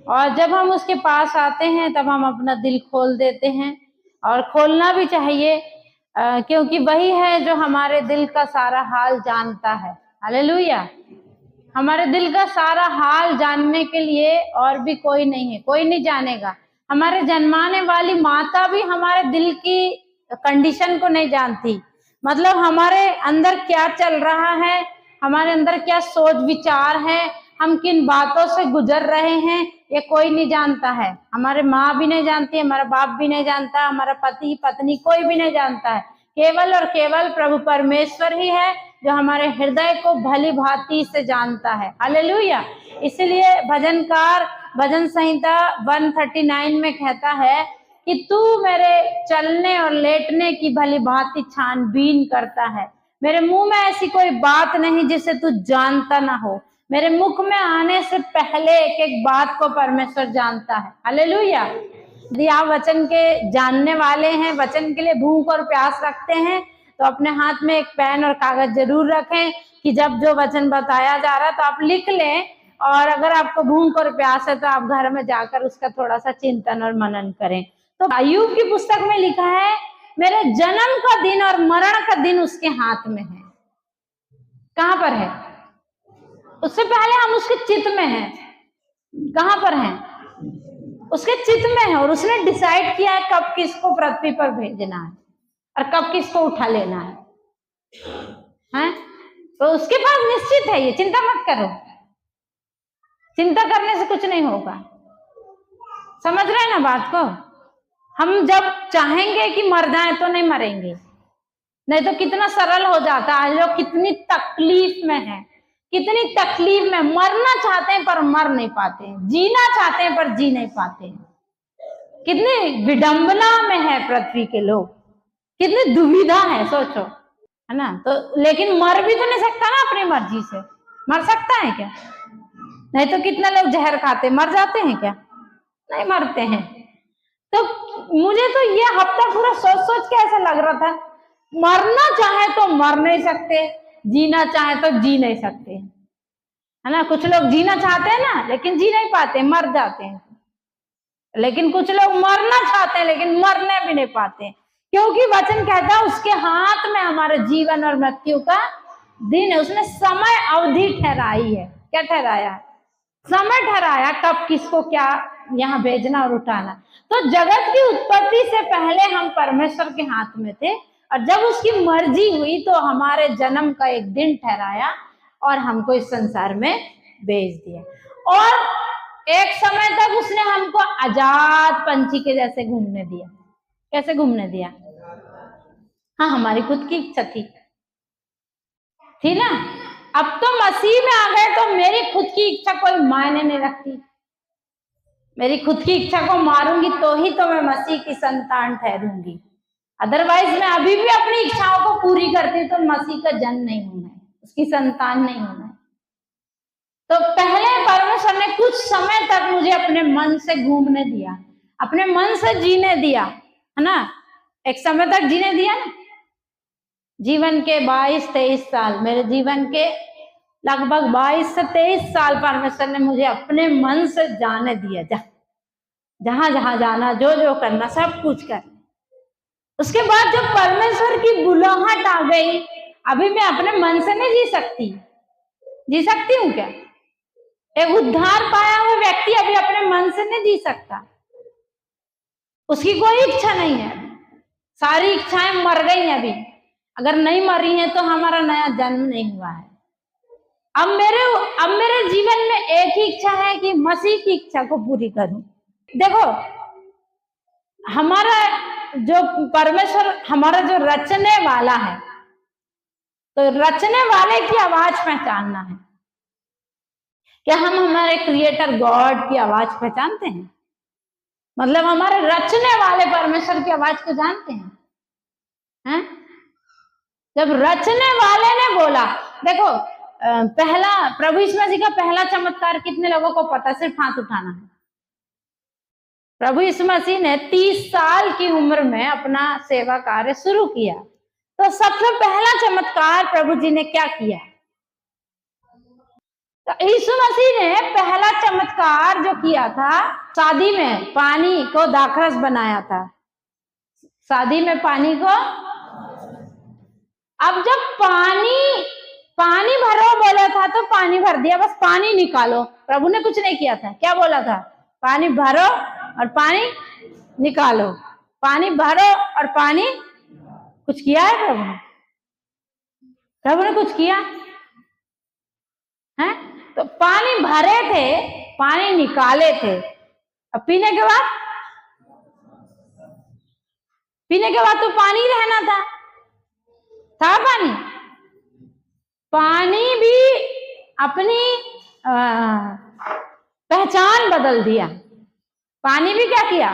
और जब हम उसके पास आते हैं तब हम अपना दिल खोल देते हैं, और खोलना भी चाहिए, क्योंकि वही है जो हमारे दिल का सारा हाल जानता है। हालेलुया। हमारे दिल का सारा हाल जानने के लिए और भी कोई नहीं है, कोई नहीं जानेगा। हमारे जन्माने वाली माता भी हमारे दिल की कंडीशन को नहीं जानती, मतलब हमारे अंदर क्या चल रहा है, हमारे अंदर क्या सोच विचार है, हम किन बातों से गुजर रहे हैं, ये कोई नहीं जानता है। हमारे माँ भी नहीं जानती, हमारा बाप भी नहीं जानता, हमारा पति पत्नी कोई भी नहीं जानता है। केवल और केवल प्रभु परमेश्वर ही है जो हमारे हृदय को भली भांति से जानता है। हालेलुया। इसलिए भजनकार भजन संहिता 139 में कहता है कि तू मेरे चलने और लेटने की भली भांति छानबीन करता है। मेरे मुंह में ऐसी कोई बात नहीं जिसे तू जानता ना हो। मेरे मुख में आने से पहले एक एक बात को परमेश्वर जानता है। हालेलुया। यदि आप वचन के जानने वाले हैं, वचन के लिए भूख और प्यास रखते हैं, तो अपने हाथ में एक पेन और कागज जरूर रखें कि जब जो वचन बताया जा रहा है तो आप लिख लें, और अगर आपको भूख और प्यास है तो आप घर में जाकर उसका थोड़ा सा चिंतन और मनन करें। तो अय्यूब की पुस्तक में लिखा है, मेरे जन्म का दिन और मरण का दिन उसके हाथ में है। कहां पर है? उससे पहले हम उसके चित्त में हैं। कहां पर हैं? उसके चित्त में है, और उसने डिसाइड किया है कब किसको पृथ्वी पर भेजना है और कब किसको उठा लेना है? तो उसके पास निश्चित है, ये चिंता मत करो। चिंता करने से कुछ नहीं होगा। समझ रहे हैं ना बात को? हम जब चाहेंगे कि मर जाए तो नहीं मरेंगे, नहीं तो कितना सरल हो जाता है। लोग कितनी तकलीफ में है, कितनी तकलीफ में, मरना चाहते हैं पर मर नहीं पाते हैं, जीना चाहते हैं पर जी नहीं पाते हैं। कितनी विडंबना में है पृथ्वी के लोग, कितनी दुविधा है, सोचो, है ना? तो लेकिन मर भी तो नहीं सकता ना अपनी मर्जी से। मर सकता है क्या? नहीं तो कितने लोग जहर खाते मर जाते हैं क्या? नहीं मरते हैं। तो मुझे तो ये हफ्ता पूरा सोच सोच के ऐसा लग रहा था, मरना चाहे तो मर नहीं सकते, जीना चाहे तो जी नहीं सकते, है ना? कुछ लोग जीना चाहते हैं ना, लेकिन जी नहीं पाते, मर जाते हैं। लेकिन कुछ लोग मरना चाहते हैं लेकिन मरने भी नहीं पाते, क्योंकि वचन कहता है उसके हाथ में हमारे जीवन और मृत्यु का दिन है। उसने समय अवधि ठहराई है। क्या ठहराया है? समय ठहराया कब किसको क्या यहाँ भेजना और उठाना। तो जगत की उत्पत्ति से पहले हम परमेश्वर के हाथ में थे, और जब उसकी मर्जी हुई तो हमारे जन्म का एक दिन ठहराया और हमको इस संसार में भेज दिया। और एक समय तक उसने हमको आजाद पंछी के जैसे घूमने दिया। कैसे घूमने दिया? हाँ, हमारी खुद की इच्छा थी ना। अब तो मसीह में आ गए तो मेरी खुद की इच्छा कोई मायने नहीं रखती। मेरी खुद की इच्छा को मारूंगी तो ही तो मैं मसीह की संतान ठहरूंगी, अदरवाइज मैं अभी भी अपनी इच्छाओं को पूरी करती तो मसीह का जन नहीं होना है, उसकी संतान नहीं होना है। तो पहले परमेश्वर ने कुछ समय तक मुझे अपने मन से घूमने दिया, अपने मन से जीने दिया, है ना? एक समय तक जीने दिया ना। जीवन के 22-23 साल, मेरे जीवन के लगभग 22 से 23 साल परमेश्वर ने मुझे अपने मन से जाने दिया, जहां जहां जाना, जो जो करना, सब कुछ करना। उसके बाद जब परमेश्वर की बुलाहट आ गई, अभी मैं अपने मन से नहीं जी सकती। जी सकती हूँ क्या? एक उद्धार पाया हुआ व्यक्ति अभी अपने मन से नहीं जी सकता। उसकी कोई इच्छा नहीं है, सारी इच्छाएं मर गई हैं। अभी अगर नहीं मरी हैं तो हमारा नया जन्म नहीं हुआ है। अब मेरे जीवन में एक ही इच्छा है कि मसीह की इच्छा को पूरी करूं। देखो, हमारा जो परमेश्वर, हमारा जो रचने वाला है, तो रचने वाले की आवाज पहचानना है। क्या हम हमारे क्रिएटर गॉड की आवाज पहचानते हैं? मतलब हमारे रचने वाले परमेश्वर की आवाज को जानते हैं? जब रचने वाले ने बोला, देखो, पहला प्रभु यीशु मसीह का पहला चमत्कार कितने लोगों को पता? सिर्फ हाथ उठाना है। प्रभु यीशु मसीह ने 30 साल की उम्र में अपना सेवा कार्य शुरू किया, तो सबसे पहला चमत्कार प्रभु जी ने क्या किया? तो यीशु मसीह ने पहला चमत्कार जो किया था, शादी में पानी को दाखरस बनाया था। शादी में पानी को, अब जब पानी भरो बोला था तो पानी भर दिया, बस पानी निकालो। प्रभु ने कुछ नहीं किया था। क्या बोला था? पानी भरो और पानी निकालो। पानी भरो और पानी, कुछ किया है प्रभु ने? प्रभु ने कुछ किया है? तो पानी भरे थे, पानी निकाले थे। अब पीने के बाद तो पानी रहना था पानी। पानी भी अपनी पहचान बदल दिया। पानी भी क्या किया?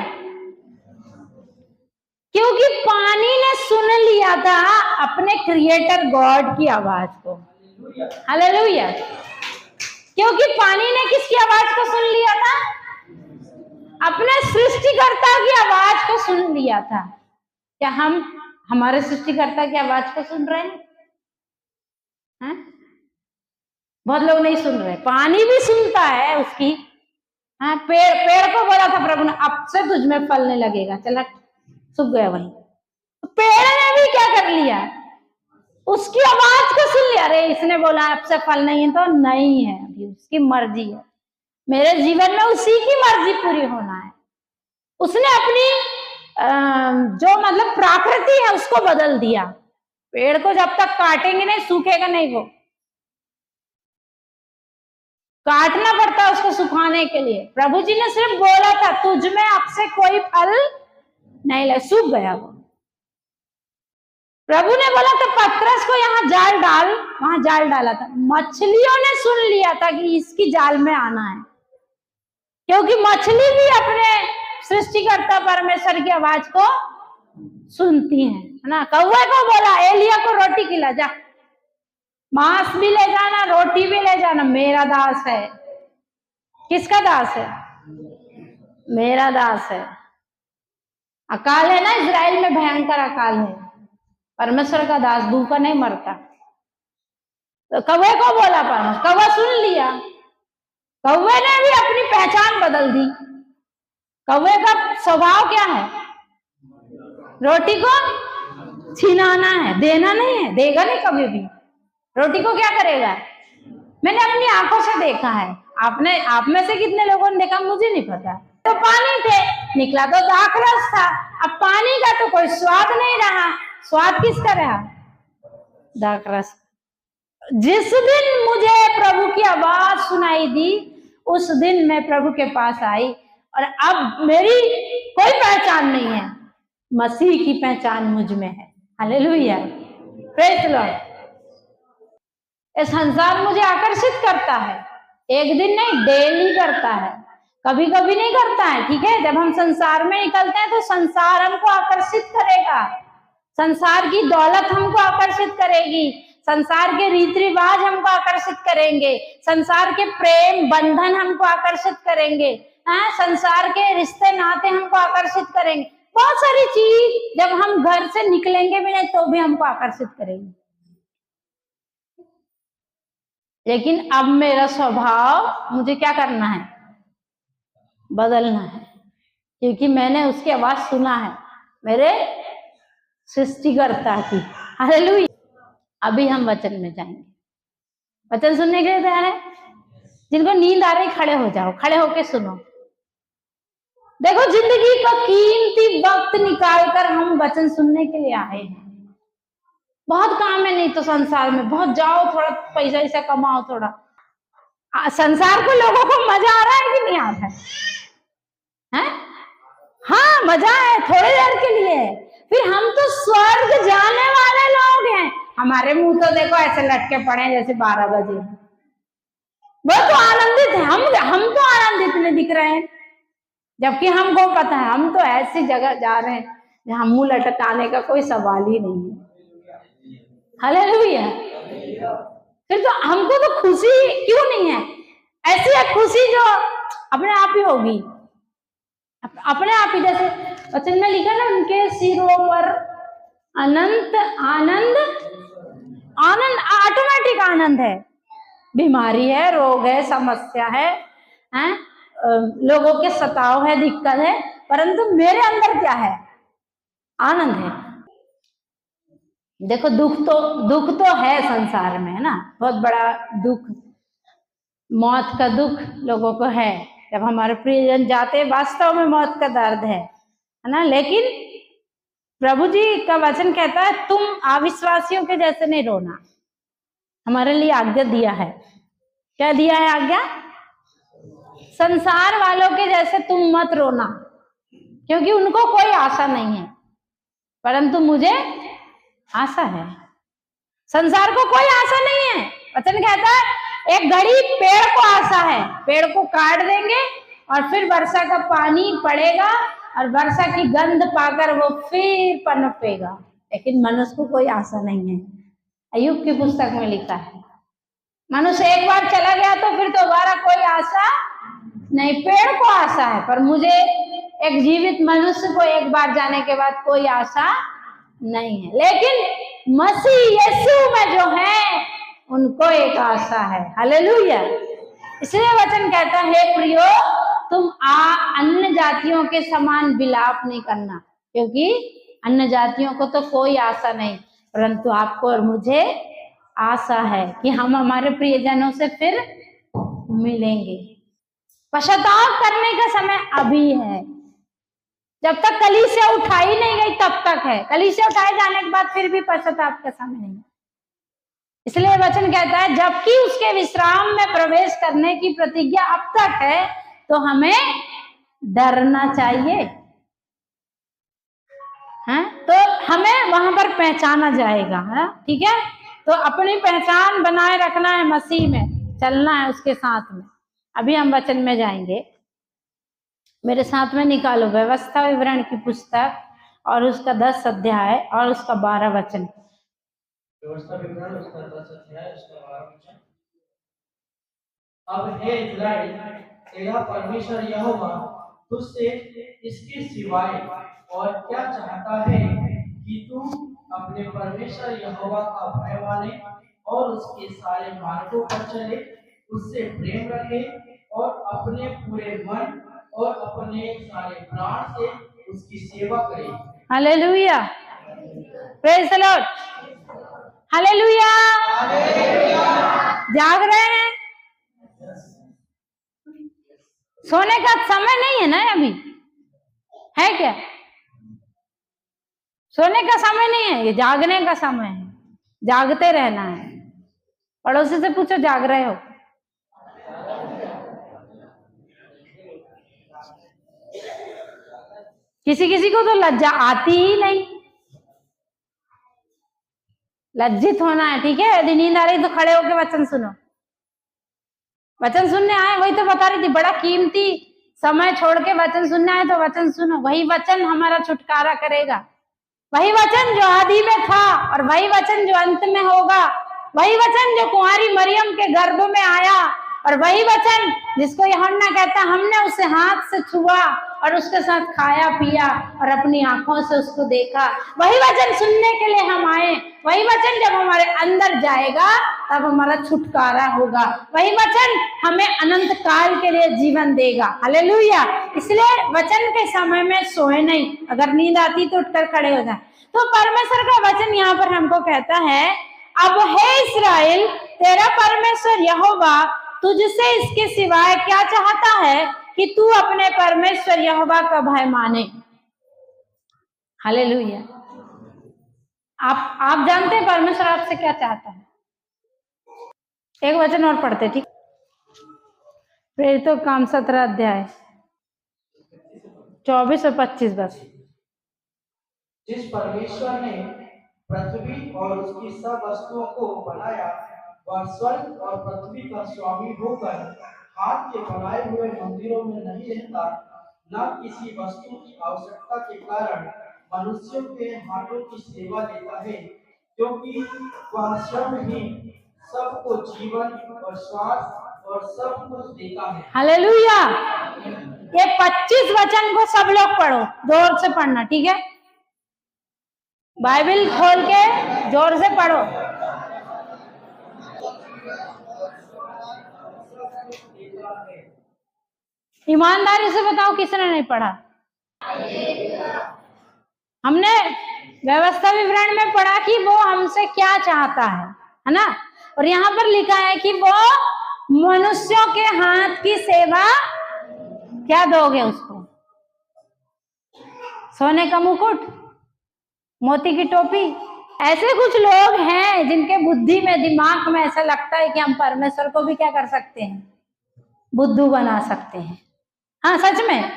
क्योंकि पानी ने सुन लिया था अपने क्रिएटर गॉड की आवाज को। हालेलुया। क्योंकि पानी ने किसकी आवाज को सुन लिया था? अपने सृष्टिकर्ता की आवाज को सुन लिया था। क्या हम हमारे सृष्टिकर्ता की आवाज को सुन रहे हैं? बहुत लोग नहीं सुन रहे। पानी भी सुनता है उसकी। हाँ, पेड़ को बोला था प्रभु ने, अब से तुझ में फलने लगेगा। चला, सूख गया वहीं। तो पेड़ ने भी क्या कर लिया? उसकी आवाज को सुन लिया। अरे इसने बोला अब से फल नहीं है तो नहीं है, अभी उसकी मर्जी है। मेरे जीवन में उसी की मर्जी पूरी होना है। उसने अपनी जो मतलब प्रकृति है उसको बदल दिया। पेड़ को जब तक काटेंगे नहीं, सूखेगा नहीं। वो काटना पड़ता है उसको सुखाने के लिए। प्रभु जी ने सिर्फ बोला था तुझ में अब से कोई फल नहीं लगे, सूख गया वो। प्रभु ने बोला था पतरस को यहाँ जाल डाल, वहां जाल डाला था। मछलियों ने सुन लिया था कि इसकी जाल में आना है, क्योंकि मछली भी अपने सृष्टिकर्ता परमेश्वर की आवाज को सुनती है ना। कौवे को बोला एलिया को रोटी खिला, जा मांस भी ले जाना, रोटी भी ले जाना, मेरा दास है। किसका दास है? मेरा दास है। अकाल है ना, इजराइल में भयंकर अकाल है। परमेश्वर का दास भूखा नहीं मरता। तो कौवे को बोला परमेश्वर, कौवा सुन लिया। कौवे ने भी अपनी पहचान बदल दी। कौवे का स्वभाव क्या है? रोटी को छीनाना है, देना नहीं है। देगा नहीं कभी भी। रोटी को क्या करेगा? मैंने अपनी आंखों से देखा है। आप में से कितने लोगों ने देखा मुझे नहीं पता। तो पानी थे, निकला तो दाखरस था। अब पानी का तो कोई स्वाद नहीं रहा। स्वाद किसका रहा? दाखरस। जिस दिन मुझे प्रभु की आवाज सुनाई दी, उस दिन मैं प्रभु के पास आई, और अब मेरी कोई पहचान नहीं है। मसीह की पहचान मुझ में है। Hallelujah, praise the Lord. ये संसार मुझे आकर्षित करता है, एक दिन नहीं, डेली करता है। कभी कभी नहीं करता है, ठीक है। जब हम संसार में निकलते हैं तो संसार हमको आकर्षित करेगा। संसार की दौलत हमको आकर्षित करेगी। संसार के रीति रिवाज हमको आकर्षित करेंगे। संसार के प्रेम बंधन हमको आकर्षित करेंगे। संसार के रिश्ते नाते हमको आकर्षित करेंगे। बहुत सारी चीज जब हम घर से निकलेंगे भी नहीं तो भी हमको आकर्षित करेंगे। लेकिन अब मेरा स्वभाव मुझे क्या करना है? बदलना है, क्योंकि मैंने उसकी आवाज सुना है, मेरे सृष्टिकर्ता की। हालेलुया। अभी हम वचन में जाएंगे। वचन सुनने के लिए तैयार है? जिनको नींद आ रही खड़े हो जाओ, खड़े होके सुनो। देखो, जिंदगी का कीमती वक्त निकालकर हम वचन सुनने के लिए आए हैं। बहुत काम है, नहीं तो संसार में बहुत जाओ, थोड़ा पैसा ऐसा कमाओ थोड़ा। संसार को लोगों को मजा आ रहा है कि नहीं आ रहा है? हाँ, मजा है थोड़ी देर के लिए, फिर हम तो स्वर्ग जाने वाले लोग हैं। हमारे मुंह तो देखो ऐसे लटके पड़े हैं जैसे 12 बजे। वो तो आनंदित है, हम तो आनंदित नहीं दिख रहे हैं, जबकि हमको पता है हम तो ऐसी जगह जा रहे हैं जहां मुंह लटकाने का कोई सवाल ही नहीं है। हालेलुया। फिर तो हमको तो खुशी क्यों नहीं है? ऐसी है खुशी जो अपने आप ही होगी, अपने आप ही। जैसे वचन में लिखा ना, उनके सिरों पर अनंत आनंद, आनंद ऑटोमेटिक आनंद है। बीमारी है, रोग है, समस्या है, हैं? लोगों के सताव है, दिक्कत है, परंतु मेरे अंदर क्या है? आनंद है। देखो दुख तो है संसार में, है ना, बहुत बड़ा दुख, मौत का दुख लोगों को है, जब हमारे प्रियजन जाते, वास्तव में मौत का दर्द है ना। लेकिन प्रभु जी का वचन कहता है तुम अविश्वासियों के जैसे नहीं रोना। हमारे लिए आज्ञा दिया है। क्या दिया है आज्ञा? संसार वालों के जैसे तुम मत रोना, क्योंकि उनको कोई आशा नहीं है, परंतु मुझे आशा है। संसार को कोई आशा नहीं है। वचन कहता है एक घड़ी पेड़ को आशा है, पेड़ को काट देंगे और फिर वर्षा का पानी पड़ेगा और वर्षा की गंध पाकर वो फिर पनपेगा, लेकिन मनुष्य को कोई आशा नहीं है। अय्यूब की पुस्तक में लिखा है मनुष्य एक बार चला गया तो फिर दोबारा कोई आशा नहीं। पेड़ को आशा है, पर मुझे एक जीवित मनुष्य को एक बार जाने के बाद कोई आशा नहीं है। लेकिन मसीह यीशु में जो है उनको एक आशा है। हालेलुया। इसलिए वचन कहता है हे प्रियो तुम अन्य जातियों के समान विलाप नहीं करना, क्योंकि अन्य जातियों को तो कोई आशा नहीं, परंतु आपको और मुझे आशा है कि हम हमारे प्रियजनों से फिर मिलेंगे। पश्चाताप करने का समय अभी है। जब तक कलीसिया उठाई नहीं गई तब तक है, कलीसिया उठाए जाने के बाद फिर भी पश्चाताप का समय नहीं। इसलिए वचन कहता है जबकि उसके विश्राम में प्रवेश करने की प्रतिज्ञा अब तक है, तो हमें डरना चाहिए, है? तो हमें वहां पर पहचाना जाएगा, है? ठीक है। तो अपनी पहचान बनाए रखना है, मसीह में चलना है उसके साथ में। अभी हम वचन में जाएंगे। मेरे साथ में निकालो व्यवस्था विवरण की पुस्तक और उसका 10 अध्याय और उसका 12 वचन। व्यवस्था विवरण उसका 10 अध्याय उसका 12 वचन। अब हे इस्राएल तेरा परमेश्वर यहोवा तुझसे इसके सिवाय और क्या चाहता है कि तू अपने परमेश्वर यहोवा का भय माने और उसके सारे मार्गों पर चले, उससे प्रेम रखे और अपने पूरे मन और अपने सारे प्राण से उसकी सेवा करे। Hallelujah, praise the Lord, hallelujah. जाग रहे हैं? सोने का समय नहीं है ना अभी, है क्या? सोने का समय नहीं है, ये जागने का समय है। जागते रहना है। पड़ोसी से पूछो जाग रहे हो? किसी किसी को तो लज्जा आती ही नहीं। लज्जित होना है, ठीक है। यदि नींद आ रही तो खड़े होके वचन सुनो। वचन सुनने आए, वही तो बता रही थी, बड़ा कीमती समय छोड़ के वचन सुनना है तो वचन सुनो। वही वचन हमारा छुटकारा करेगा, वही वचन जो आदि में था और वही वचन जो अंत में होगा, वही वचन जो कुंवारी मरियम के गर्भ में आया और वही वचन जिसको यूहन्ना कहता हमने उसे हाथ से छुआ और उसके साथ खाया पिया और अपनी आंखों से उसको देखा। वही वचन सुनने के लिए हम आए। वही वचन जब हमारे अंदर जाएगा तब हमारा छुटकारा होगा। वही वचन हमें अनंत काल के लिए जीवन देगा। हालेलुया। इसलिए वचन के समय में सोए नहीं। अगर नींद आती तो उठकर खड़े हो जाए। तो परमेश्वर का वचन यहाँ पर हमको कहता है अब हे इस्राएल तेरा परमेश्वर यहोवा तुझसे इसके सिवाय क्या चाहता है कि तू अपने परमेश्वर यहोवा का भय माने। हालेलुया। आप जानते हैं परमेश्वर आपसे क्या चाहता है? एक वचन और पढ़ते, ठीक। प्रेरितों का काम 17 अध्याय 24 और 25 बस। जिस परमेश्वर ने पृथ्वी और उसकी सब वस्तुओं को बनाया वह स्वर्ग और पृथ्वी का स्वामी होकर हाथ के बनाए हुए मंदिरों में नहीं रहता, न किसी वस्तु की आवश्यकता के कारण मनुष्यों के हाथों की सेवा लेता है, क्योंकि वह स्वयं ही सबको जीवन और श्वास और सब कुछ देता है। हालेलुया। ये 25 वचन को सब लोग पढ़ो, जोर से पढ़ना, ठीक है। बाइबल खोल के जोर से पढ़ो। ईमानदारी से बताओ किसने नहीं पढ़ा? हमने व्यवस्था विवरण में पढ़ा कि वो हमसे क्या चाहता है ना। और यहाँ पर लिखा है कि वो मनुष्यों के हाथ की सेवा क्या दोगे उसको? सोने का मुकुट, मोती की टोपी। ऐसे कुछ लोग हैं जिनके बुद्धि में, दिमाग में ऐसा लगता है कि हम परमेश्वर को भी क्या कर सकते हैं, बुद्धू बना सकते हैं। हाँ सच में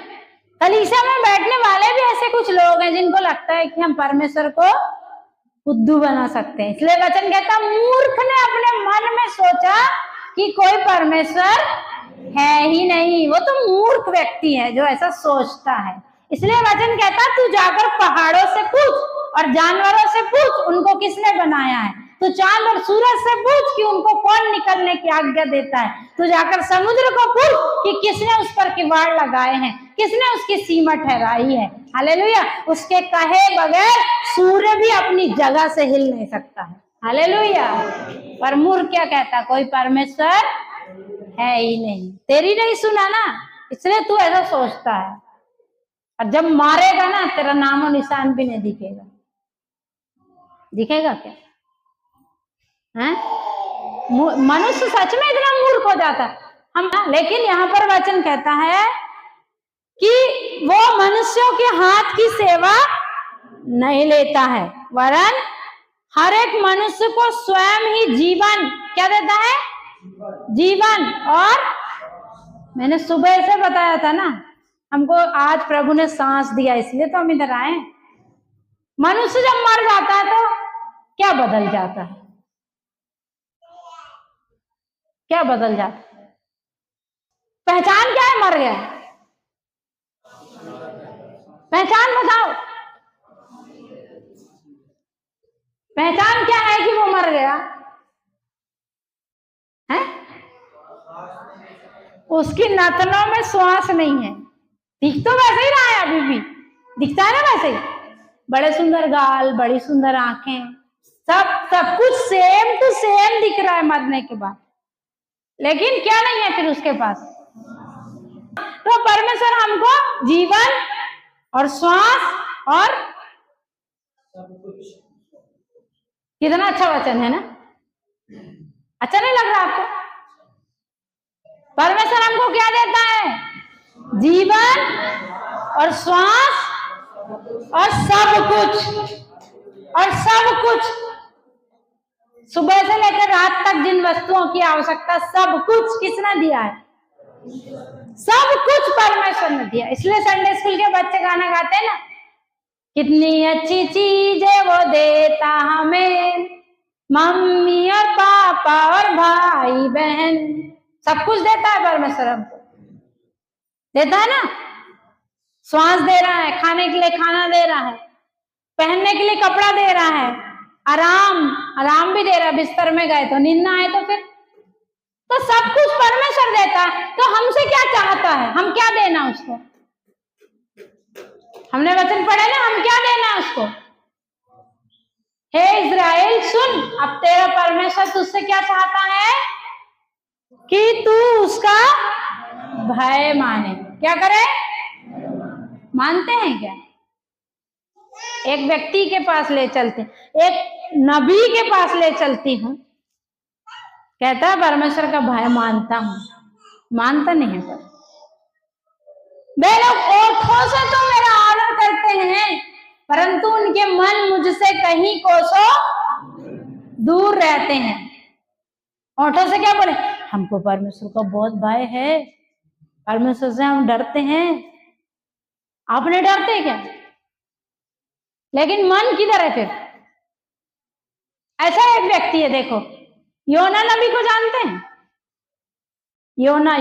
कलीसिया में बैठने वाले भी ऐसे कुछ लोग हैं जिनको लगता है कि हम परमेश्वर को बुद्धू बना सकते हैं। इसलिए वचन कहता मूर्ख ने अपने मन में सोचा कि कोई परमेश्वर है ही नहीं। वो तो मूर्ख व्यक्ति है जो ऐसा सोचता है। इसलिए वचन कहता तू जाकर पहाड़ों से पूछ और जानवरों से पूछ उनको किसने बनाया है। तू चांद और सूरज से पूछ कि उनको कौन निकलने की आज्ञा देता है। तू जाकर समुद्र को पूछ कि किसने उस पर किवाड़ लगाए हैं, किसने उसकी सीमा ठहराई है। हालेलुया। उसके कहे बगैर सूर्य भी अपनी जगह से हिल नहीं सकता है। हालेलुया। पर मूर्ख क्या कहता, कोई परमेश्वर है ही नहीं। तेरी नहीं सुना ना, इसलिए तू ऐसा सोचता है। और जब मारेगा ना तेरा नामो निशान भी नहीं दिखेगा। दिखेगा क्या? हैं? मनुष्य सच में इतना मूर्ख हो जाता हम। लेकिन यहाँ पर वचन कहता है कि वो मनुष्यों के हाथ की सेवा नहीं लेता है, वरन हर एक मनुष्य को स्वयं ही जीवन क्या देता है? जीवन। और मैंने सुबह से बताया था ना, हमको आज प्रभु ने सांस दिया इसलिए तो हम इधर आए। मनुष्य जब मर जाता है तो क्या बदल जाता है? क्या बदल जाता है? पहचान क्या है मर गया? पहचान बताओ, पहचान क्या है कि वो मर गया है? उसकी नथनों में श्वास नहीं है। दिख तो वैसे ही रहा है, अभी भी दिखता है ना वैसे ही। बड़े सुंदर गाल, बड़ी सुंदर आंखें, सब कुछ सेम टू सेम दिख रहा है मरने के बाद। लेकिन क्या नहीं है फिर उसके पास? तो परमेश्वर हमको जीवन और श्वास और सब कुछ। कितना अच्छा वचन है ना? अच्छा नहीं लग रहा आपको? परमेश्वर हमको क्या देता है? जीवन और श्वास और सब कुछ। और सब कुछ सुबह से लेकर रात तक जिन वस्तुओं की आवश्यकता, सब कुछ किसने दिया है? सब कुछ परमेश्वर ने दिया। इसलिए संडे स्कूल के बच्चे गाना गाते हैं ना, कितनी अच्छी चीजें वो देता हमें, मम्मी और पापा और भाई बहन, सब कुछ देता है परमेश्वर हमको। देता है ना? श्वास दे रहा है, खाने के लिए खाना दे रहा है, पहनने के लिए कपड़ा दे रहा है, आराम भी दे रहा है। बिस्तर में गए तो नींद ना आए तो फिर तो सब कुछ परमेश्वर देता है। तो हमसे क्या चाहता है? हम क्या देना उसको? हमने वचन पढ़े ना, हम क्या देना है उसको? हे इज़राइल सुन, अब तेरा परमेश्वर तुझसे क्या चाहता है कि तू उसका भय माने। क्या करे? मानते हैं क्या? एक व्यक्ति के पास ले चलते, एक नबी के पास ले चलती हूँ, कहता है परमेश्वर का भय मानता हूं। मानता नहीं है। पर वे लोग ओठों से तो मेरा आदर करते हैं, परंतु उनके मन मुझसे कहीं कोसों दूर रहते हैं। ओठों से क्या बोले? हमको परमेश्वर का बहुत भय है, परमेश्वर से हम डरते हैं। आप नहीं डरते क्या? लेकिन मन किधर है फिर? ऐसा एक व्यक्ति है, देखो योना नबी को जानते हैं? योना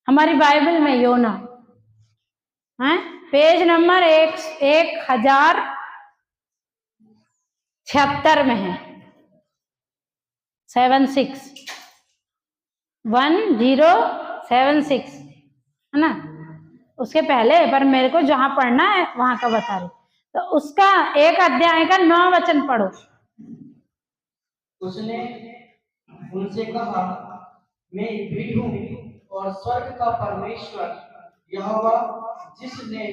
हमारी बाइबल में योना है, पेज नंबर 1076 में है, 1076 है ना। उसके पहले पर मेरे को जहां पढ़ना है वहां का बता रही। तो उसका एक अध्याय का 9 वचन पढ़ो। उसने उनसे कहा, मैं इब्री हूँ और स्वर्ग का परमेश्वर यहोवा जिसने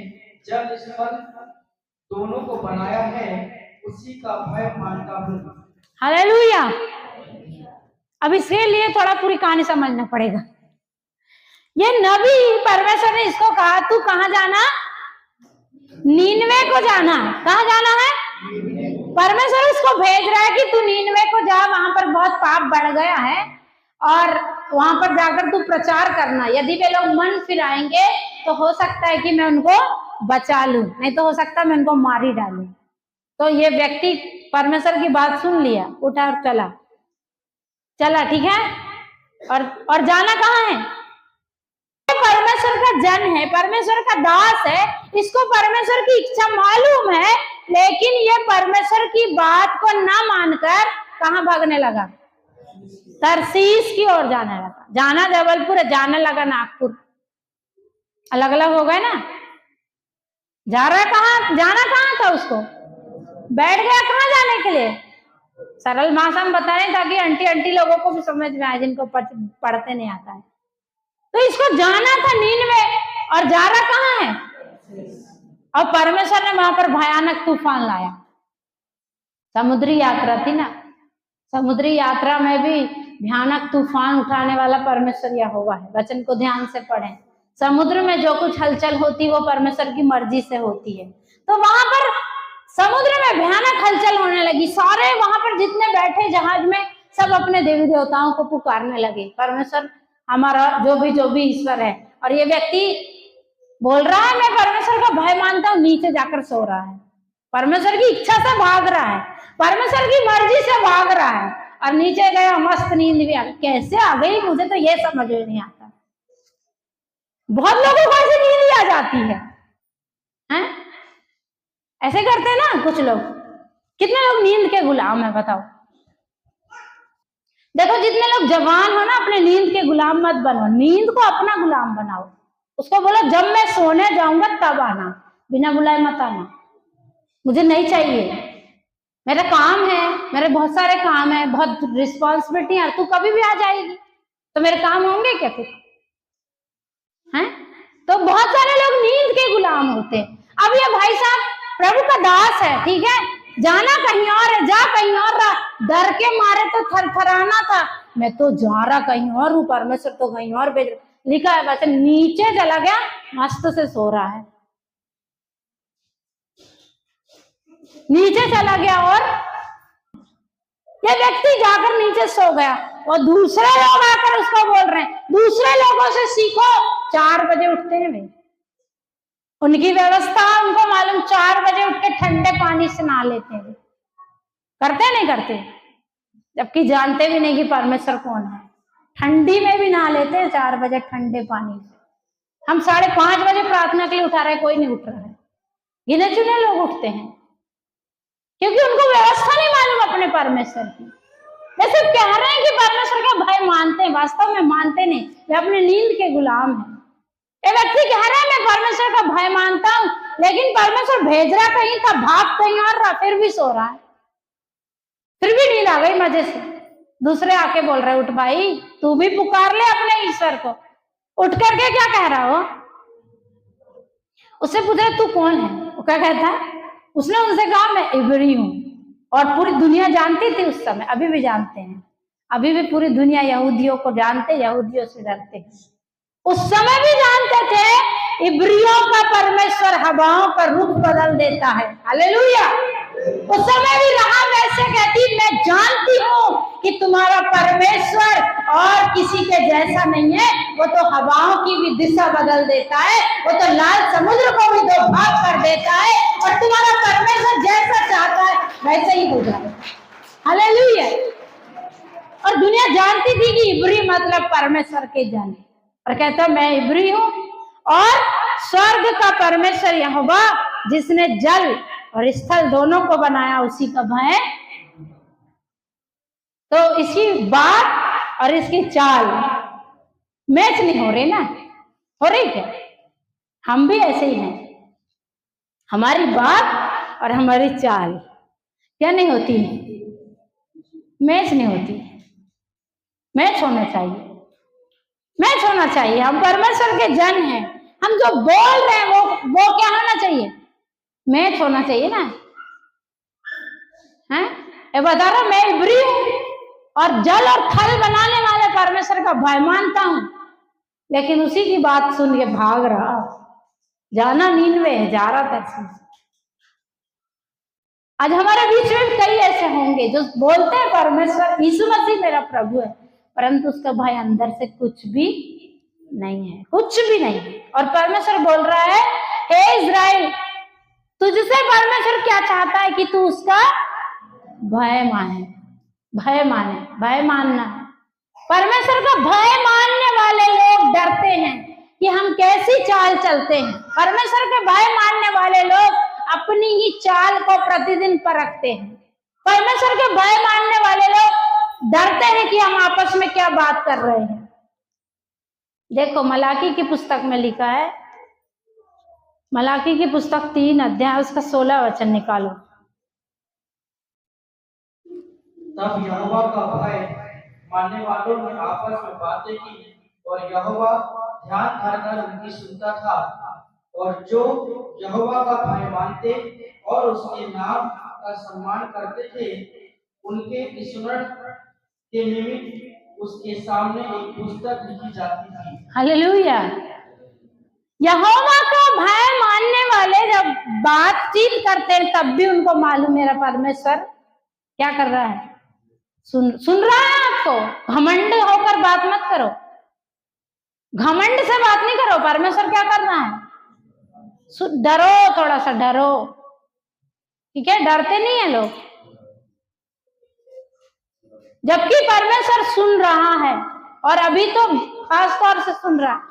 जल स्थल दोनों को बनाया है उसी का भय मानता हूँ। हालेलुया। अब इसके लिए थोड़ा पूरी कहानी समझना पड़ेगा। ये नबी परमेश्वर ने इसको कहा तू कहाँ जाना, नीनवे को जाना। कहाँ जाना है? परमेश्वर उसको भेज रहा है कि तू नीनवे को जा, वहां पर बहुत पाप बढ़ गया है और वहां पर जाकर तू प्रचार करना। यदि वे लोग मन फिराएंगे तो हो सकता है कि मैं उनको बचा लूं, नहीं तो हो सकता है मैं उनको मार ही डालूं। तो ये व्यक्ति परमेश्वर की बात सुन लिया, उठा और चला, ठीक है। और जाना कहाँ है? परमेश्वर का जन है, परमेश्वर का दास है, इसको परमेश्वर की इच्छा मालूम है, लेकिन ये परमेश्वर की बात को ना मानकर कहाँ भागने लगा? तरसीस की ओर जाने लगा। जाना जबलपुर, जाने लगा नागपुर। अलग अलग हो गए ना। जाना कहाँ था उसको? बैठ गया कहाँ जाने के लिए? सरल भाषा में बता रहे ताकि आंटी लोगों को भी समझ में आए जिनको पढ़ते नहीं आता है। तो इसको जाना था नीनवे और जा रहा कहाँ है? और परमेश्वर ने वहां पर भयानक तूफान लाया। समुद्री यात्रा थी ना, समुद्री यात्रा में भी भयानक तूफान उठाने वाला परमेश्वर यहोवा है। वचन को ध्यान से पढ़ें। समुद्र में जो कुछ हलचल होती वो परमेश्वर की मर्जी से होती है। तो वहां पर समुद्र में भयानक हलचल होने लगी। सारे वहां पर जितने बैठे जहाज में सब अपने देवी देवताओं को पुकारने लगे, परमेश्वर हमारा जो भी ईश्वर है। और ये व्यक्ति बोल रहा है मैं परमेश्वर का भय मानता हूं, नीचे जाकर सो रहा है। परमेश्वर की इच्छा से भाग रहा है, परमेश्वर की मर्जी से भाग रहा है और नीचे गया, मस्त नींद भी आ गई। कैसे आ गई मुझे तो ये समझ में नहीं आता। बहुत लोगों को ऐसे नींद आ जाती है, हैं? ऐसे करते हैं ना कुछ लोग। कितने लोग नींद के गुलाम है बताओ? देखो जितने लोग जवान हो ना, अपने नींद के गुलाम मत बनो, नींद को अपना गुलाम बनाओ। उसको बोलो जब मैं सोने जाऊंगा तब आना, बिना बुलाए मत आना, मुझे नहीं चाहिए, मेरा काम है, मेरे बहुत सारे काम है, बहुत रिस्पॉन्सिबिलिटी है। तू कभी भी आ जाएगी तो मेरे काम होंगे क्या फिर? हैं? तो बहुत सारे लोग नींद के गुलाम होते हैं। अब ये भाई साहब प्रभु का दास है, ठीक है, जाना कहीं और है, जा कहीं और रहा। डर के मारे तो थरथराना था, मैं तो जा रहा कहीं और हूं, परमेश्वर तो कहीं और भेज। लिखा है वचन, नीचे चला गया, मस्त से सो रहा है। नीचे चला गया और ये व्यक्ति जाकर नीचे सो गया और दूसरे लोग आकर उसको बोल रहे हैं, दूसरे लोगों से सीखो। 4 बजे उठते हैं वे, उनकी व्यवस्था उनको मालूम, 4 बजे उठ के ठंडे पानी से नहा लेते हैं। करते नहीं करते? जबकि जानते भी नहीं कि परमेश्वर कौन है। ठंडी में भी नहा लेते हैं 4 बजे ठंडे पानी से। हम 5:30 बजे प्रार्थना के लिए उठा रहे, कोई नहीं उठ रहा है, गिने चुने लोग उठते हैं, क्योंकि उनको व्यवस्था नहीं मालूम अपने परमेश्वर की। वे सिर्फ कह रहे हैं कि परमेश्वर का भय मानते हैं, वास्तव में मानते नहीं, वे अपने नींद के गुलाम हैं। ये व्यक्ति कह रहा है मैं परमेश्वर का भय मानता हूं, लेकिन परमेश्वर भेज रहा कहीं था, भाग कहीं और रहा, फिर भी सो रहा है। फिर भी नींद आ गई मजे से। दूसरे आके बोल रहे उठ भाई, तू भी पुकार ले अपने ईश्वर को। उठ करके क्या कह रहा हो? उससे पूछा तू कौन है? वो क्या कहता है? उसने उनसे कहा मैं इब्री हूं। और पूरी दुनिया जानती थी उस समय, अभी भी जानते हैं, अभी भी पूरी दुनिया यहूदियों को जानते, यहूदियों से डरते। उस समय भी जानते थे इब्रियों का परमेश्वर हवाओं का रुख बदल देता है। हालेलुया। उस समय भी रहा वैसे कहती, मैं जानती हूं कि तुम्हारा परमेश्वर और किसी के जैसा नहीं है, वो तो हवाओं की भी दिशा बदल देता है, वो तो लाल समुद्र को भी 2 भाग कर देता है, और तुम्हारा परमेश्वर जैसा चाहता है वैसे ही हो जाए। हालेलुया। और दुनिया जानती थी कि इब्री मतलब परमेश्वर के जन, और कहता मैं इब्री हूं और स्वर्ग का परमेश्वर यहोवा जिसने जल और स्थल दोनों को बनाया उसी का भय। तो इसकी बात और इसकी चाल मैच नहीं हो रही ना, हो रही क्या? हम भी ऐसे ही हैं, हमारी बात और हमारी चाल क्या नहीं होती, मैच नहीं होती। मैच होना चाहिए। मैच होना चाहिए। हम परमेश्वर के जन हैं, हम जो बोल रहे हैं वो क्या होना चाहिए, मैच होना चाहिए ना। है ये बता रहा, मैं इब्री हूं और जल और थल बनाने वाले परमेश्वर का भय मानता हूं, लेकिन उसी की बात सुन के भाग रहा, जाना नीनवे है, जा रहा था। आज हमारे बीच में कई ऐसे होंगे जो बोलते हैं परमेश्वर यीशु मसीह मेरा प्रभु है, परंतु उसका भाई अंदर से कुछ भी नहीं है, कुछ भी नहीं है। और परमेश्वर बोल रहा है, हे इज़राइल, तुझसे परमेश्वर क्या चाहता है कि तू उसका भय माने, भय माने, भय मानना। परमेश्वर का भय मानने वाले लोग डरते हैं कि हम कैसी चाल चलते हैं। परमेश्वर के भय मानने वाले लोग अपनी ही चाल को प्रतिदिन परखते हैं। परमेश्वर के भय मानने वाले लोग डरते हैं कि हम आपस में क्या बात कर रहे हैं। देखो मलाकी की पुस्तक में लिखा है, मलाकी की पुस्तक 3 अध्याय उसका 16 वचन निकालो। तब यहोवा का भय मानने वालों ने आपस में बातें की और यहोवा ध्यान धरकर उनकी सुनता था, और जो यहोवा का भय मानते और उसके नाम का सम्मान करते थे, उनके स्मरण के निमित्त उसके सामने एक पुस्तक लिखी जाती थी। हालेलुया। यहोवा का भय मानने वाले जब बातचीत करते हैं तब भी उनको मालूम मेरा परमेश्वर क्या कर रहा है, सुन रहा है आपको। घमंड होकर बात मत करो, घमंड से बात नहीं करो। परमेश्वर क्या कर रहा है, डरो, थोड़ा सा डरो, ठीक है, डरते नहीं है लोग, जबकि परमेश्वर सुन रहा है। और अभी तो खास तौर से सुन रहा है।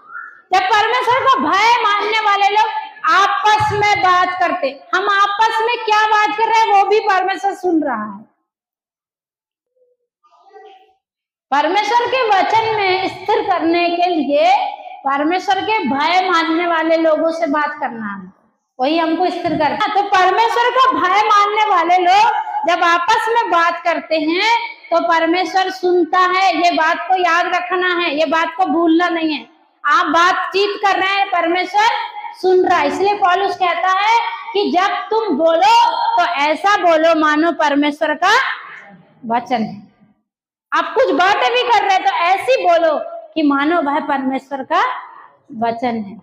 जब परमेश्वर का भय मानने वाले लोग आपस में बात करते, हम आपस में क्या बात कर रहे हैं वो भी परमेश्वर सुन रहा है। परमेश्वर के वचन में स्थिर करने के लिए परमेश्वर के भय मानने वाले लोगों से बात करना है, वही हमको स्थिर करना है। तो परमेश्वर का भय मानने वाले लोग जब आपस में बात करते हैं तो परमेश्वर सुनता है। ये बात को याद रखना है, ये बात को भूलना नहीं है। आप बातचीत कर रहे हैं, परमेश्वर सुन रहा है। इसलिए पौलुस कहता है कि जब तुम बोलो तो ऐसा बोलो मानो परमेश्वर का वचन है। आप कुछ बातें भी कर रहे हैं तो ऐसी बोलो कि मानो वह परमेश्वर का वचन है।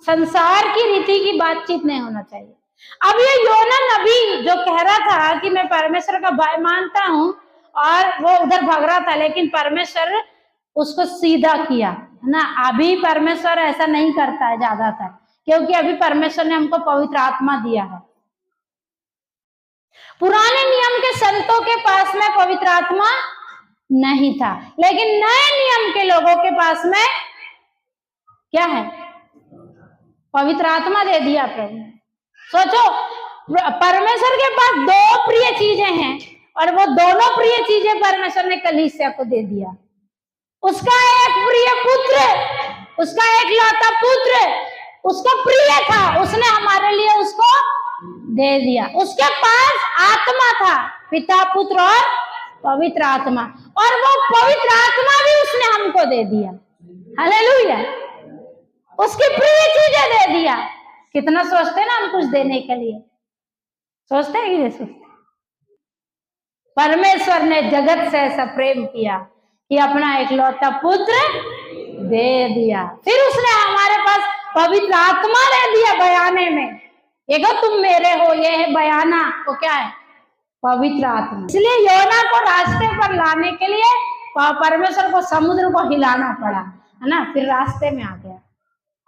संसार की रीति की बातचीत नहीं होना चाहिए। अब ये योना नबी जो कह रहा था कि मैं परमेश्वर का भय मानता हूं, और वो उधर भाग रहा था, लेकिन परमेश्वर उसको सीधा किया, है ना। अभी परमेश्वर ऐसा नहीं करता है ज्यादातर, क्योंकि अभी परमेश्वर ने हमको पवित्र आत्मा दिया है। पुराने नियम के संतों के पास में पवित्र आत्मा नहीं था, लेकिन नए नियम के लोगों के पास में क्या है, पवित्र आत्मा दे दिया प्रभु ने। सोचो, परमेश्वर के पास 2 प्रिय चीजें हैं, और वो दोनों प्रिय चीजें परमेश्वर ने कलीसिया को दे दिया। उसका एक प्रिय पुत्र, उसका एक लौता पुत्र उसको प्रिय था, उसने हमारे लिए उसको दे दिया। उसके पास आत्मा था, पिता, पुत्र और पवित्र आत्मा, और वो पवित्र आत्मा भी उसने हमको दे दिया। हालेलुया। उसकी प्रिय चीजें दे दिया। कितना सोचते हैं ना हम कुछ देने के लिए, सोचते हैं कि नहीं सोचते। परमेश्वर ने जगत से ऐसा प्रेम किया कि अपना एकलौता पुत्र दे दिया। फिर उसने हमारे पास पवित्र आत्मा दे दिया बयाने में। ये कहो तुम मेरे हो, ये है बयाना, वो क्या है, पवित्र आत्मा। इसलिए योना को रास्ते पर लाने के लिए परमेश्वर को समुद्र को हिलाना पड़ा, है ना, फिर रास्ते में आ गया।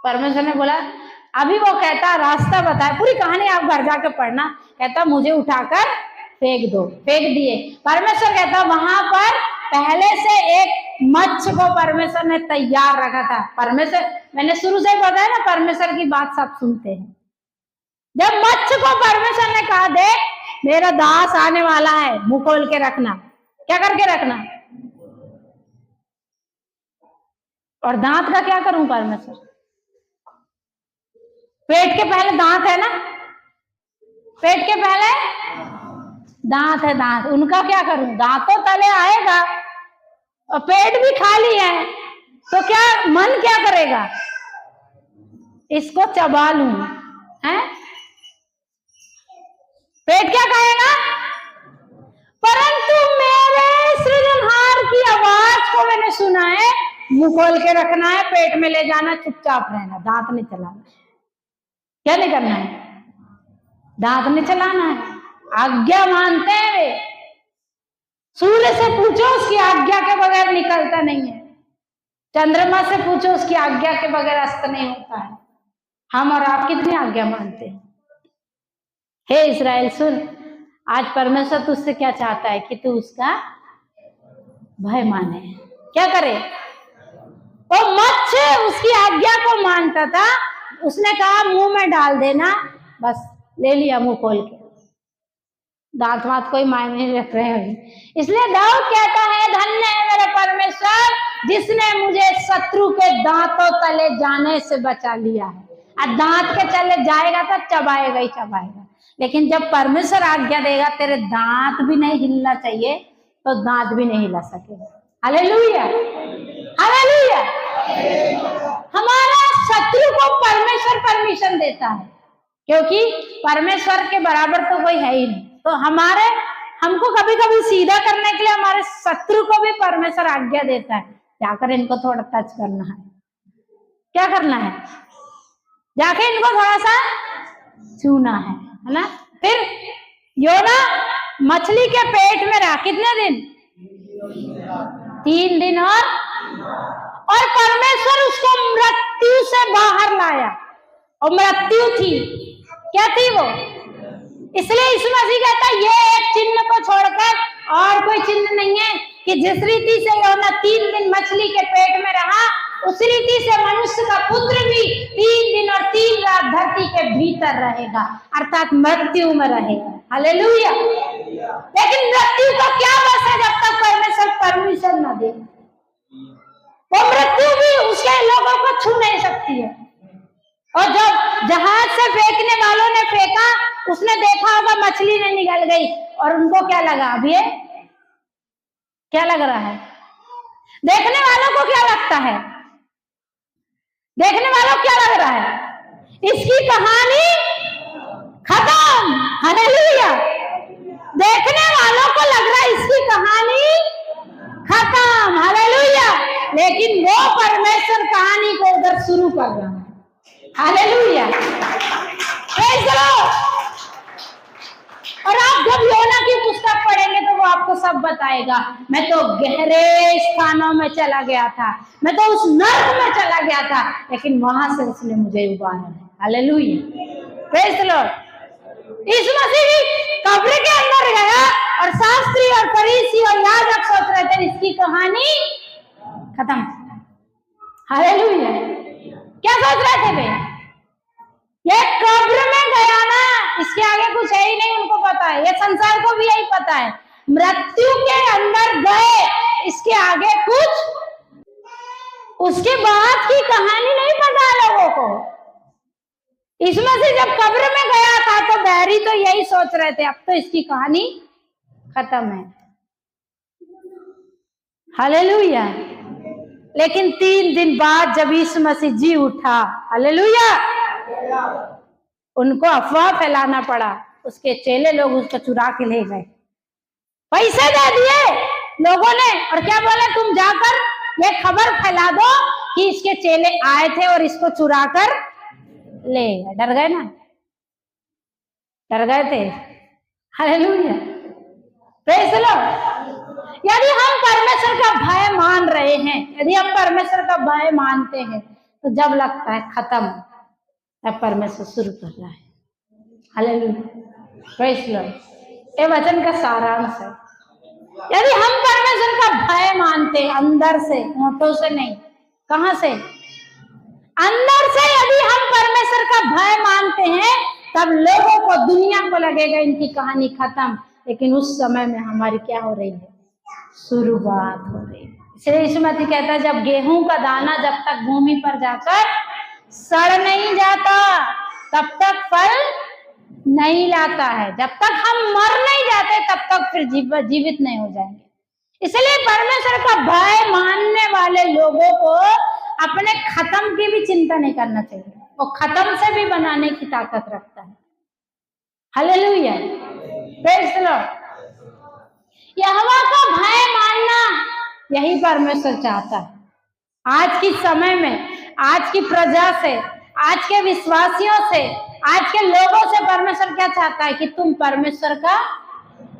परमेश्वर ने बोला, अभी वो कहता रास्ता बताए, पूरी कहानी आप घर जाके पढ़ना। कहता मुझे उठाकर फेंक दो, फेंक दिए। परमेश्वर कहता वहां पर पहले से एक मच्छ को परमेश्वर ने तैयार रखा था। परमेश्वर, मैंने शुरू से बताया ना, परमेश्वर की बात सब सुनते हैं। जब मच्छ को परमेश्वर ने कहा देख मेरा दास आने वाला है, मुंह खोल के रखना, क्या करके रखना, और दांत का क्या करूं परमेश्वर, पेट के पहले दांत है ना, पेट के पहले दांत है, दांत उनका क्या करूं, दांतों तले आएगा और पेट भी खाली है, तो क्या मन क्या करेगा, इसको चबा लूं, है? पेट क्या कहेगा? परंतु मेरे सृजनहार की आवाज को मैंने सुना है, मुंह खोल के रखना है, पेट में ले जाना, चुपचाप रहना, दांत नहीं चलाना। क्या नहीं करना है? दांत नहीं चलाना है। आज्ञा मानते हैं वे। सूर्य से पूछो, उसकी आज्ञा के बगैर निकलता नहीं है। चंद्रमा से पूछो, उसकी आज्ञा के बगैर अस्त नहीं होता है। हम और आप कितनी आज्ञा मानते हैं? हे इस्राएल सुन, आज परमेश्वर तुझसे क्या चाहता है कि तू उसका भय माने। क्या करे? वो मच्छी उसकी आज्ञा को मानता था, उसने कहा मुंह में डाल देना, बस ले लिया मुंह खोल के, दांत वात कोई मायने नहीं रख रहे हैं। इसलिए दाऊद कहता है, धन्य है मेरे परमेश्वर जिसने मुझे शत्रु के दांतों तले जाने से बचा लिया है। और दांत के तले जाएगा तो चबाएगा ही चबाएगा, लेकिन जब परमेश्वर आज्ञा देगा तेरे दांत भी नहीं हिलना चाहिए, तो दांत भी नहीं हिला सकेगा। Hallelujah, hallelujah. हमारा शत्रु को परमेश्वर परमिशन देता है, क्योंकि परमेश्वर के बराबर तो कोई है ही नहीं। तो हमको कभी कभी सीधा करने के लिए हमारे शत्रु को भी परमेश्वर आज्ञा देता है, जाकर इनको थोड़ा टच करना है। क्या करना है? जाके इनको थोड़ा सा छूना है ना? फिर योना मछली के पेट में रहा कितने दिन? 3 दिन। और परमेश्वर उसको मृत्यु से बाहर लाया, और मृत्यु थी, क्या थी वो? इसलिए यीशु मसीह कहता है, ये एक चिन्ह को छोड़कर और कोई चिन्ह नहीं है, कि जिस रीति से योना 3 दिन मछली के पेट में रहा, उस रीति से मनुष्य का पुत्र भी 3 दिन और 3 रात धरती के भीतर रहेगा, अर्थात मृत्यु में रहेगा। हालेलुया। लेकिन मृत्यु का क्या बस है जब तक परमेश्वर परमिशन न दे। वो मृत्यु भी उसके लोगों को छू नहीं सकती है। और जब जहाज से फेंकने वालों ने फेंका, उसने देखा होगा मछली ने निकल गई, और उनको क्या लगा? अब ये क्या लग रहा है? देखने वालों को क्या लगता है? देखने वालों को क्या लग रहा है? इसकी कहानी खत्म। हालेलुया। देखने वालों को लग रहा है इसकी कहानी खत्म। हालेलुया। लेकिन वो परमेश्वर कहानी को उधर शुरू कर रहा है। हालेलुया। Praise the Lord. और आप जब योना की पुस्तक पढ़ेंगे तो वो आपको सब बताएगा। मैं तो गहरे स्थानों में चला गया था, मैं तो उस नर्क में चला गया था, लेकिन वहां से उसने मुझे उबारा है। हालेलुया। Praise the lord. यीशु मसीह कब्र के अंदर गया, और शास्त्री और फरीसी और याजक सोच रहे थे इसकी कहानी खत्म। हालेलुया। क्या सोच रहे थे वे? ये कब्र में गया ना, इसके आगे कुछ है ही नहीं, उनको पता है, ये संसार को भी यही पता है, मृत्यु के अंदर गए, इसके आगे कुछ, उसके बाद की कहानी नहीं पता लोगों को। इसमें से जब कब्र में गया था तो बैरी तो यही सोच रहे थे, अब तो इसकी कहानी खत्म है। हालेलुया। लेकिन 3 दिन बाद जब यीशु मसीह जी उठा, हालेलुया, उनको अफवाह फैलाना पड़ा। उसके चेले लोग उसको चुरा के ले गए, पैसे दे दिए लोगों ने, और क्या बोले? तुम जाकर ये खबर फैला दो कि इसके चेले आए थे और इसको चुरा कर ले गए। डर गए ना? डर गए थे। हालेलुया। Praise the Lord. यदि हम परमेश्वर का भय मान रहे हैं, यदि हम परमेश्वर का भय मानते हैं, तो जब लगता है खत्म, तब परमेश्वर शुरू कर रहा है। हालेलुया। Praise the Lord. ये वचन का सारांश है। यदि हम परमेश्वर का भय मानते हैं अंदर से, होठों से नहीं, कहां से? अंदर से। यदि हम परमेश्वर का भय मानते हैं, तब लोगों को, दुनिया को लगेगा इनकी कहानी खत्म, लेकिन उस समय में हमारी क्या हो रही है? शुरुआत हो रही है। इसलिए यीशु मसीह कहता है, जब गेहूं का दाना जब तक भूमि पर जाकर सड़ नहीं जाता, तब तक फल नहीं लाता है। जब तक हम मर नहीं जाते, तब तक फिर जीवित नहीं हो जाएंगे। इसलिए परमेश्वर का भय मानने वाले लोगों को अपने खत्म की भी चिंता नहीं करना चाहिए, वो खत्म से भी बनाने की ताकत रखता है। Hallelujah, praise the lord. यहोवा का भय मानना यही परमेश्वर चाहता है। आज के समय में, आज की प्रजा से, आज के विश्वासियों से, आज के लोगों से परमेश्वर क्या चाहता है कि तुम परमेश्वर का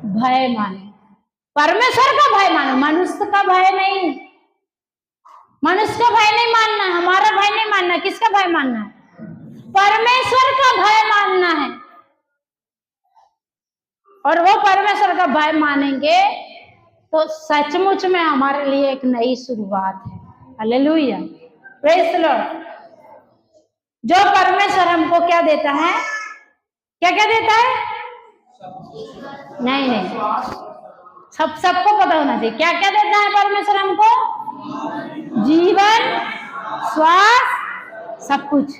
भय मानो, परमेश्वर का भय मानो, मनुष्य का भय नहीं। मनुष्य का भय नहीं मानना, हमारा भय नहीं मानना, किसका भय मानना है? परमेश्वर का भय मानना है। और वो परमेश्वर का भय मानेंगे तो सचमुच में हमारे लिए एक नई शुरुआत है। Hallelujah, praise the Lord. जो परमेश्वर हमको क्या देता है, क्या क्या देता है? नहीं, सबको पता होना चाहिए क्या क्या देता है परमेश्वर हमको? जीवन, श्वास, सब कुछ।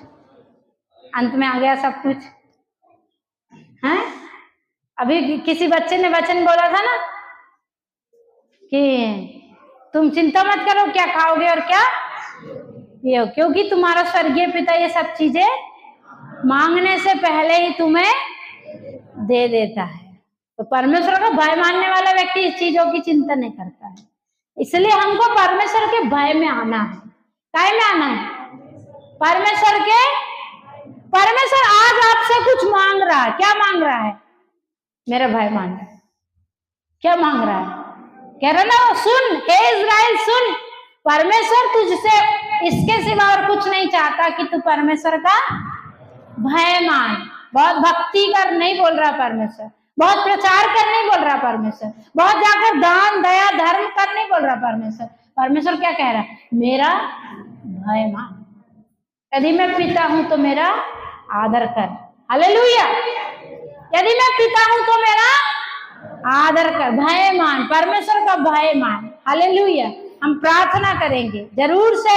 अंत में आ गया सब कुछ है। अभी किसी बच्चे ने वचन बोला था ना कि तुम चिंता मत करो क्या खाओगे और क्या पियो, क्योंकि तुम्हारा स्वर्गीय पिता ये सब चीजें मांगने से पहले ही तुम्हें दे देता है। तो परमेश्वर का भय मानने वाला व्यक्ति इस चीजों की चिंता नहीं करता है। इसलिए हमको परमेश्वर के भय में आना है। काय में आना है? परमेश्वर आज आपसे कुछ मांग रहा है। क्या मांग रहा है? मेरा भय मानो। क्या मांग रहा है? कह रहा ना, सुन हे इज़राइल सुन, परमेश्वर तुझसे इसके सिवा और कुछ नहीं चाहता कि तू परमेश्वर का भय मान। बहुत भक्ति कर नहीं बोल रहा परमेश्वर, बहुत प्रचार कर नहीं बोल रहा परमेश्वर, बहुत जाकर दान दया धर्म कर नहीं बोल रहा परमेश्वर। परमेश्वर क्या कह रहा है? मेरा भय मान। यदि मैं पिता हूं तो मेरा आदर कर। हालेलुया। यदि मैं पिता हूं तो मेरा आदर कर, भय मान, परमेश्वर का भय मान। हालेलुया। हम प्रार्थना करेंगे जरूर से।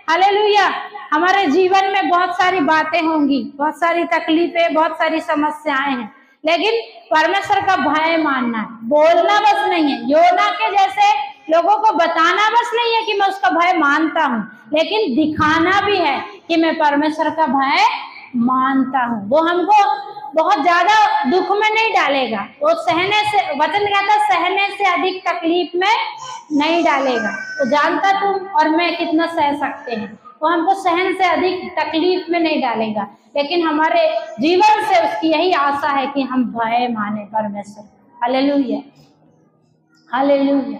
हालेलुया। हमारे जीवन में बहुत सारी बातें होंगी, बहुत सारी तकलीफें, बहुत सारी समस्याएं हैं, लेकिन परमेश्वर का भय मानना है। बोलना बस नहीं है, योना के जैसे लोगों को बताना बस नहीं है कि मैं उसका भय मानता हूँ, लेकिन दिखाना भी है कि मैं परमेश्वर का भय मानता हूँ। वो हमको बहुत ज्यादा दुख में नहीं डालेगा, वो सहने से, वचन कहता सहने से अधिक तकलीफ में नहीं डालेगा। तो जानता तुम और मैं कितना सह सकते हैं, वो हमको सहन से अधिक तकलीफ में नहीं डालेगा, लेकिन हमारे जीवन से उसकी यही आशा है कि हम भय माने परमेश्वर। Hallelujah, hallelujah.